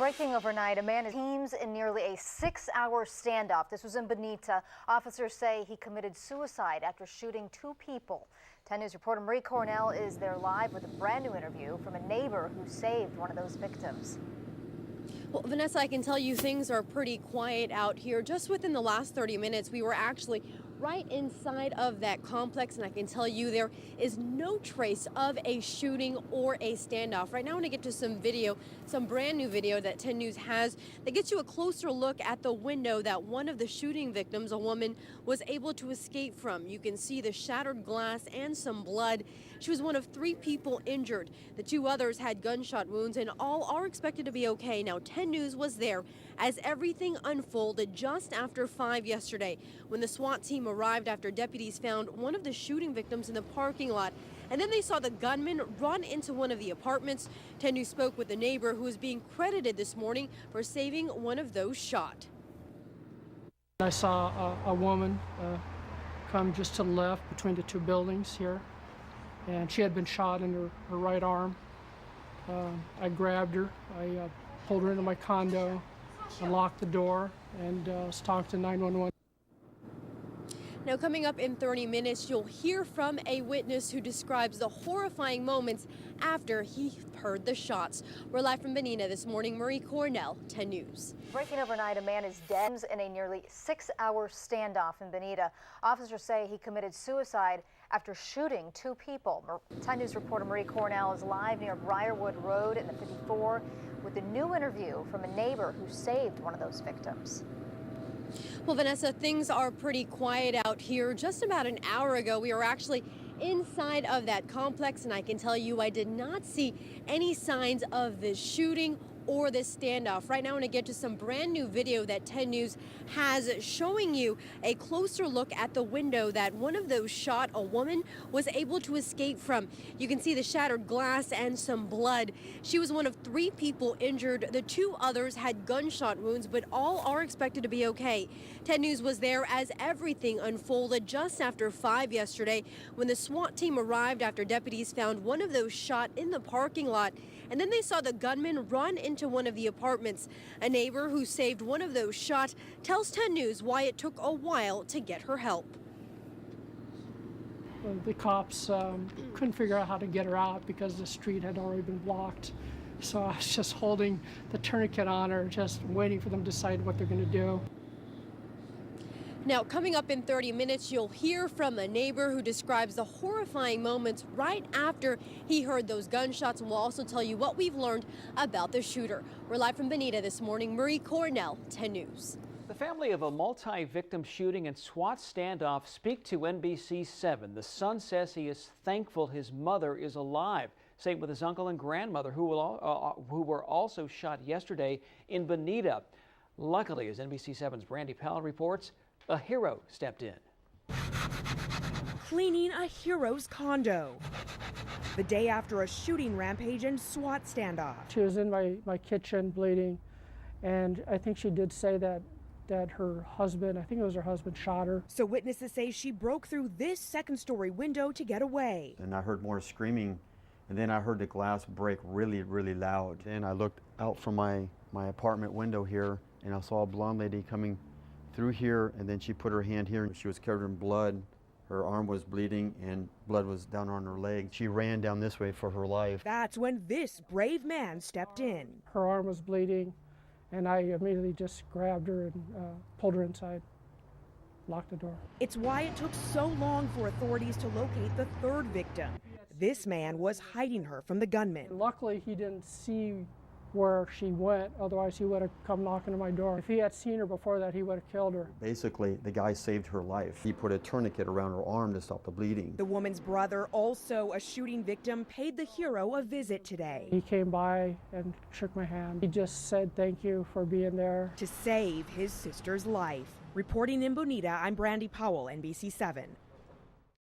Breaking overnight, a man teams in nearly a 6-hour standoff. This was in Bonita. Officers say he committed suicide after shooting 2 people. 10 News reporter Marie Cornell is there live with a brand new interview from a neighbor who saved one of those victims. Well, Vanessa, I can tell you things are pretty quiet out here. Just within the last 30 minutes, we were actually right inside of that complex, and I can tell you there is no trace of a shooting or a standoff. Right now I want to get to some video, some brand new video that 10 News has that gets you a closer look at the window that one of the shooting victims, a woman, was able to escape from. You can see the shattered glass and some blood. She was one of 3 people injured. The 2 others had gunshot wounds, and all are expected to be okay. Now, 10 News was there as everything unfolded just after 5 yesterday when the SWAT team arrived after deputies found one of the shooting victims in the parking lot. And then they saw the gunman run into one of the apartments. 10 News spoke with a neighbor who is being credited this morning for saving one of those shot. I saw a woman come just to the left between the 2 buildings here, and she had been shot in her right arm. I grabbed her, I pulled her into my condo, unlocked the door, and talked to 911. Now, coming up in 30 minutes, you'll hear from a witness who describes the horrifying moments after he heard the shots. We're live from Bonita this morning. Marie Cornell, 10 News. Breaking overnight, a man is dead in a nearly 6-hour standoff in Bonita. Officers say he committed suicide after shooting 2 people. 10 News reporter Marie Cornell is live near Briarwood Road in the 54 with a new interview from a neighbor who saved one of those victims. Well, Vanessa, things are pretty quiet out here. Just about an hour ago, we were actually inside of that complex, and I can tell you I did not see any signs of this shooting or this standoff. Right now, I want to get to some brand new video that 10 News has showing you a closer look at the window that one of those shot, a woman, was able to escape from. You can see the shattered glass and some blood. She was one of 3 people injured. The 2 others had gunshot wounds, but all are expected to be okay. 10 News was there as everything unfolded just after 5 yesterday when the SWAT team arrived after deputies found one of those shot in the parking lot. And then they saw the gunman run into one of the apartments. A neighbor who saved one of those shot tells 10 News why it took a while to get her help. The cops couldn't figure out how to get her out because the street had already been blocked. So I was just holding the tourniquet on her, just waiting for them to decide what they're going to do. Now, coming up in 30 minutes, you'll hear from a neighbor who describes the horrifying moments right after he heard those gunshots, and we'll also tell you what we've learned about the shooter. We're live from Bonita this morning. Marie Cornell, 10 News. The family of a multi-victim shooting and SWAT standoff speak to NBC7. The son says he is thankful his mother is alive. Same with his uncle and grandmother who were also shot yesterday in Bonita. Luckily, as NBC7's Brandy Powell reports, a hero stepped in. Cleaning a hero's condo. The day after a shooting rampage and SWAT standoff. She was in my kitchen bleeding, and I think she did say that her husband, I think it was her husband, shot her. So witnesses say she broke through this 2nd-story window to get away. And I heard more screaming, and then I heard the glass break really, really loud. And I looked out from my apartment window here, and I saw a blonde lady coming through here, and then she put her hand here. She was covered in blood. Her arm was bleeding and blood was down on her leg. She ran down this way for her life. That's when this brave man stepped in. Her arm was bleeding, and I immediately just grabbed her and pulled her inside, locked the door. It's why it took so long for authorities to locate the 3rd victim. This man was hiding her from the gunman. Luckily, he didn't see where she went, otherwise he would have come knocking on my door. If he had seen her before that, he would have killed her. Basically, the guy saved her life. He put a tourniquet around her arm to stop the bleeding. The woman's brother, also a shooting victim, paid the hero a visit today. He came by and shook my hand. He just said thank you for being there. To save his sister's life. Reporting in Bonita, I'm Brandy Powell, NBC7.